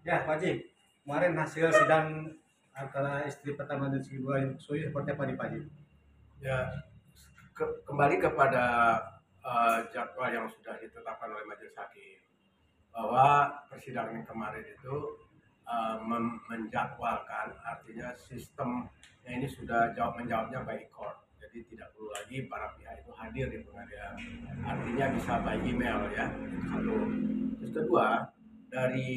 Ya, Pak Haji, kemarin hasil sidang antara istri pertama dan istri kedua yang Soe seperti apa nih Pak Haji? Ya, kembali kepada jadwal yang sudah ditetapkan oleh majelis hakim bahwa persidangan kemarin itu menjadwalkan, artinya sistemnya ini sudah menjawabnya by court, jadi tidak perlu lagi para pihak itu hadir di pengadilan, artinya bisa by email ya, itu satu. Terus kedua, dari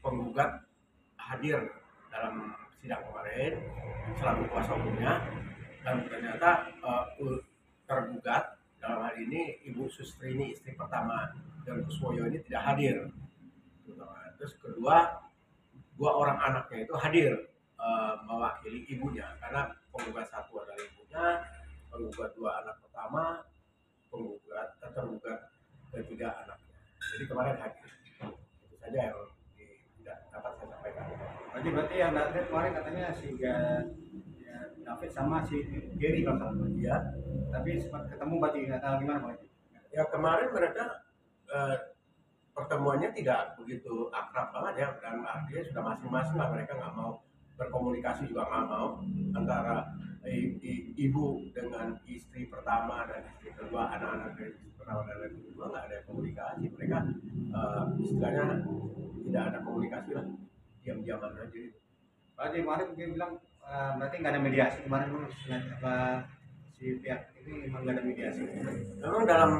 penggugat hadir dalam sidang kemarin selaku kuasa hukumnya, dan ternyata tergugat dalam hal ini Ibu Sustrini istri pertama dan Kuswoyo ini tidak hadir. Terus kedua, dua orang anaknya itu hadir mewakili ibunya, karena penggugat satu adalah ibunya, penggugat dua anak pertama, tergugat ketiga anaknya. Jadi kemarin hadir. Itu saja yang tidak dapat saya sampaikan. Pak Haji, berarti yang datang kemarin katanya si ya, David sama si Gary kalau salah Pak Haji. Ya, Tapi sempat ketemu berarti nggak tahu gimana Pak Haji. ya kemarin mereka eh, pertemuannya tidak begitu akrab banget ya, dan artinya sudah masing-masing lah, mereka nggak mau berkomunikasi, juga nggak mau antara ibu dengan istri pertama dan istri kedua, anak-anak dari istri pertama dan istri kedua nggak ada komunikasi, mereka istilahnya tidak ada komunikasi lah, diam-diaman aja gitu. Pak Haji kemarin mungkin bilang berarti nggak ada mediasi kemarin memang apa si pihak ini memang nggak ada mediasi. Memang dalam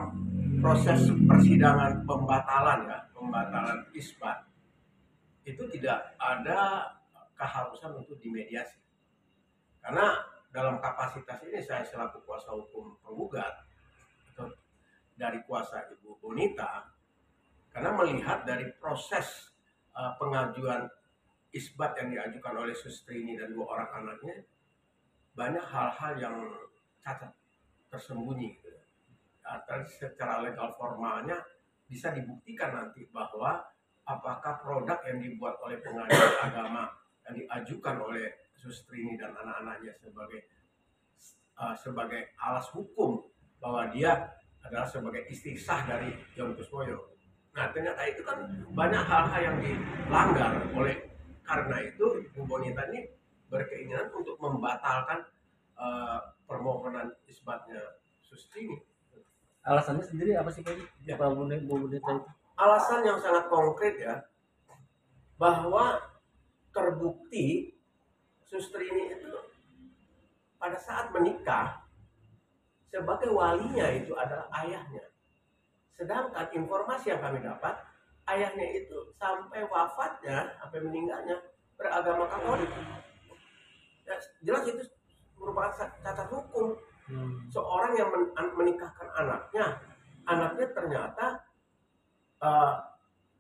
proses persidangan pembatalan isbat itu tidak ada keharusan untuk dimediasi, karena dalam kapasitas ini saya selaku kuasa hukum penggugat atau dari kuasa Ibu Bonita, karena melihat dari proses pengajuan isbat yang diajukan oleh Sustrini dan dua orang anaknya, banyak hal-hal yang cacat tersembunyi gitu. Secara legal formalnya bisa dibuktikan nanti bahwa apakah produk yang dibuat oleh pengadilan agama yang diajukan oleh Sustrini dan anak-anaknya sebagai alas hukum bahwa dia adalah sebagai istri sah dari John Kuswoyo. Nah, ternyata itu kan banyak hal-hal yang dilanggar. Oleh karena itu Bu Bonita ini berkeinginan untuk membatalkan permohonan isbatnya Sustrini. Alasannya sendiri apa sih Pak? Ya. Kalau bonita itu? Alasan yang sangat konkret ya, bahwa terbukti Sustrini itu pada saat menikah sebagai walinya itu adalah ayahnya. Sedangkan informasi yang kami dapat, ayahnya itu sampai wafatnya, sampai meninggalnya beragama Katolik. Ya, jelas itu merupakan cacat hukum. Seorang yang menikahkan anaknya ternyata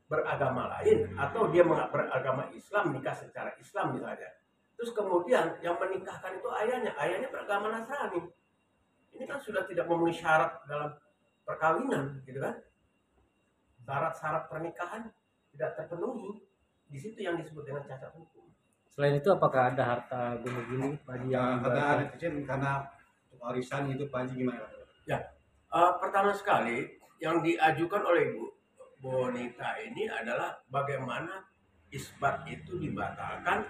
beragama lain, atau dia beragama Islam, nikah secara Islam misalnya. Terus kemudian yang menikahkan itu ayahnya beragama Nasrani. Ini kan sudah tidak memenuhi syarat dalam perkawinan, gitu kan? Syarat-syarat pernikahan tidak terpenuhi. Di situ yang disebut dengan cacat hukum. Selain itu apakah ada harta gunung gini Pak Haji yang Kata netizen karena untuk warisan itu Pak Haji gimana? Ya, pertama sekali yang diajukan oleh Ibu Bonita ini adalah bagaimana isbat itu dibatalkan.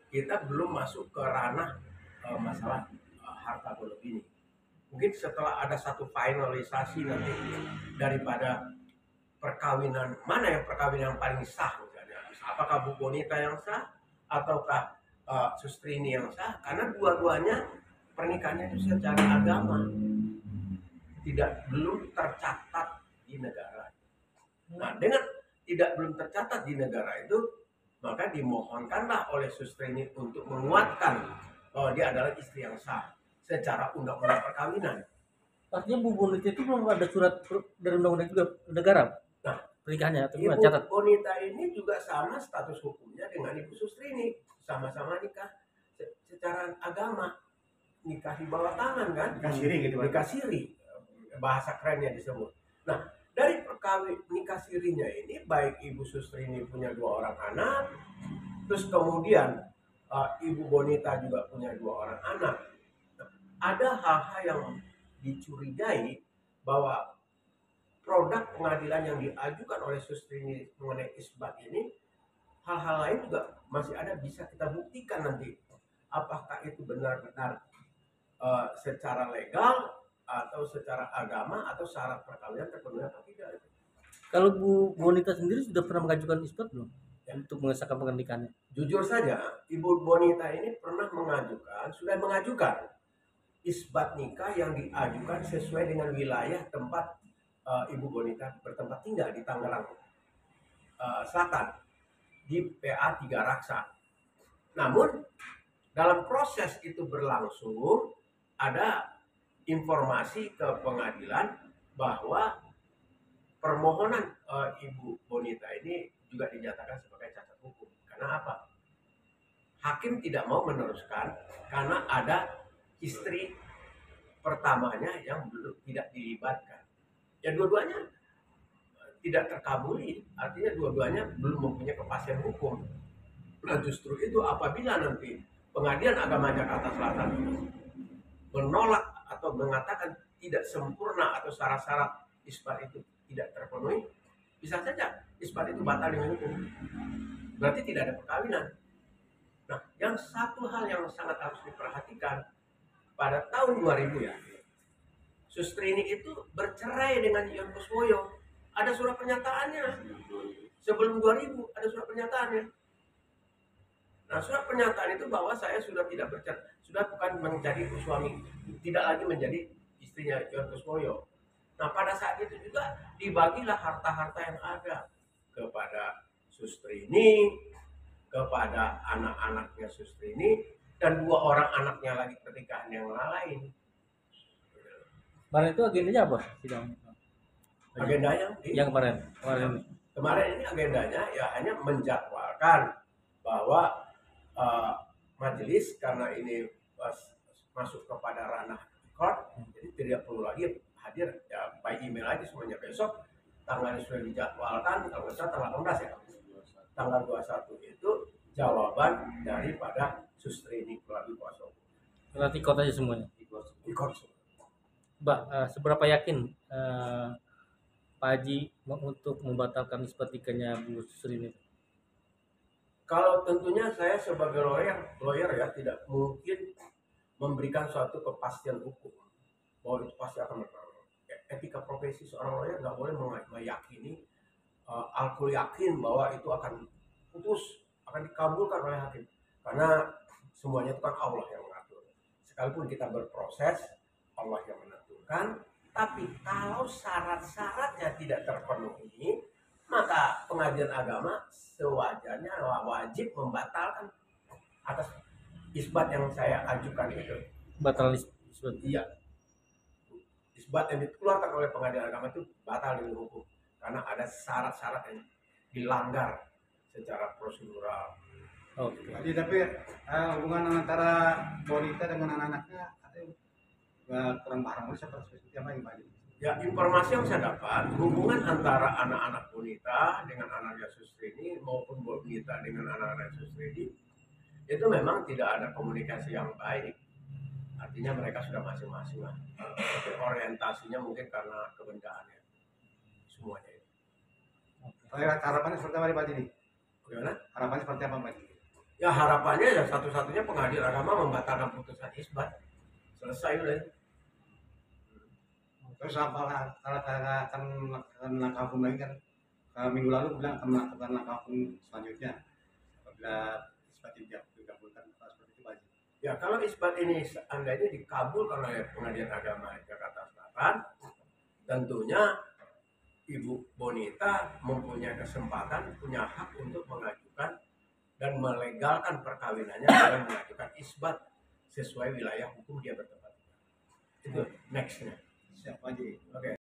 Kita belum masuk ke ranah masalah harta golok ini. Mungkin setelah ada satu finalisasi nanti daripada perkawinan, mana yang perkawinan yang paling sah misalnya, apakah Bu Bonita yang sah ataukah Sustrini yang sah, karena dua-duanya pernikahannya itu secara agama belum tercatat di negara. Nah, dengan belum tercatat di negara itu, maka dimohonkanlah oleh Sustrini untuk menguatkan bahwa dia adalah istri yang sah secara undang-undang perkawinan. Artinya Bu Bonita itu belum ada surat dari undang-undang juga negara. Nah, pernikahannya atau Ibu gimana? Catat. Bonita ini juga sama status hukumnya dengan Ibu Sustrini, sama-sama nikah secara agama, nikah di bawah tangan kan? Nikah siri gitu Pak. Nikah siri, bahasa kerennya disebut. Nah, dari nikah sirinya ini, baik Ibu Sustrini punya dua orang anak, terus kemudian Ibu Bonita juga punya dua orang anak. Nah, ada hal-hal yang dicurigai bahwa produk pengadilan yang diajukan oleh Sustrini mengenai isbat ini, hal-hal lain juga masih ada bisa kita buktikan nanti apakah itu benar-benar secara legal atau secara agama atau syarat perkawinan terpenuhi atau tidak. Kalau Bu Bonita sendiri sudah pernah mengajukan isbat belum untuk mengesahkan pernikahannya? Jujur saja, Ibu Bonita ini sudah mengajukan isbat nikah yang diajukan sesuai dengan wilayah tempat Ibu Bonita bertempat tinggal di Tangerang Selatan, di PA 3 Raksa. Namun dalam proses itu berlangsung, ada informasi ke pengadilan bahwa permohonan Ibu Bonita ini juga dinyatakan sebagai cacat hukum. Karena apa? Hakim tidak mau meneruskan karena ada istri pertamanya yang belum tidak dilibatkan. Ya dua-duanya tidak terkabuli, artinya dua-duanya belum mempunyai kepastian hukum. Nah justru itu apabila nanti Pengadilan Agama Jakarta Selatan menolak atau mengatakan tidak sempurna atau syarat-syarat isbat itu tidak terpenuhi, bisa saja isbat itu batal dengan hukum. Berarti tidak ada perkawinan. Nah, yang satu hal yang sangat harus diperhatikan pada tahun 2000 ya, Sustrini itu bercerai dengan Ion Kuswoyo. Ada surat pernyataannya. Sebelum 2000 ada surat pernyataannya. Nah, surat pernyataan itu bahwa saya sudah tidak bercerai, sudah bukan menjadi suami, tidak lagi menjadi istrinya Ion Kuswoyo. Nah, pada saat itu juga dibagilah harta-harta yang ada kepada Sustrini, kepada anak-anaknya Sustrini, dan 2 orang anaknya lagi pernikahan yang lain. Kemarin itu agendanya apa sidang? Agendanya Yang kemarin ini agendanya ya hanya menjadwalkan bahwa majelis karena ini masuk kepada ranah court, jadi tidak perlu lagi hadir ya by email aja semuanya. Besok tanggalnya sudah dijadwalkan, kalau nggak salah tanggal 16 ya, tanggal 21 itu jawaban daripada Sustrini melalui kuasa hukum. berarti kota aja semuanya. Di court. Mbak, seberapa yakin Pak Haji untuk membatalkan isbat nikahnya Bu Sustrini? Kalau tentunya saya sebagai lawyer ya tidak mungkin memberikan suatu kepastian hukum bahwa itu pasti akan berlaku. Etika profesi seorang lawyer nggak boleh meyakini alkul yakin bahwa itu akan putus, akan dikabulkan oleh hakim, karena semuanya itu kan Allah yang mengatur. Sekalipun kita berproses, Allah yang menentukan. Tapi kalau syarat-syaratnya tidak terpenuhi, maka pengadilan agama sewajarnya wajib membatalkan atas isbat yang saya ajukan itu. Batal isbat? Iya. Isbat yang dikeluarkan oleh pengadilan agama itu batal dengan hukum karena ada syarat-syarat yang dilanggar secara prosedural. Oke. Jadi tapi hubungan antara Bonita dengan anak-anaknya ada kurang paham seperti apa yang Pak? Ya, informasi yang saya dapat, hubungan antara anak-anak Bonita dengan anaknya Sustrini maupun Bonita dengan anak-anak Sustrini itu memang tidak ada komunikasi yang baik. Artinya mereka sudah masing-masing lah. Tapi orientasinya mungkin karena kebendaannya semuanya itu. Harapannya seperti apa Pak ini? Bagaimana? Harapannya seperti apa Pak? Ya harapannya ya satu-satunya pengadilan agama membatalkan putusan isbat. Selesai udah. Terus apa kalau akan melakukan langkah hukum lagi kan? Minggu lalu bilang akan melakukan langkah hukum selanjutnya apabila isbat ini dikabulkan seperti itu Pak. Ya kalau isbat ini seandainya dikabulkan oleh Pengadilan Agama Jakarta Selatan, tentunya Ibu Bonita mempunyai kesempatan, punya hak untuk mengajukan dan melegalkan perkawinannya dengan mengajukan isbat sesuai wilayah hukum dia bertempat. Itu nextnya. Siapa aja? Oke.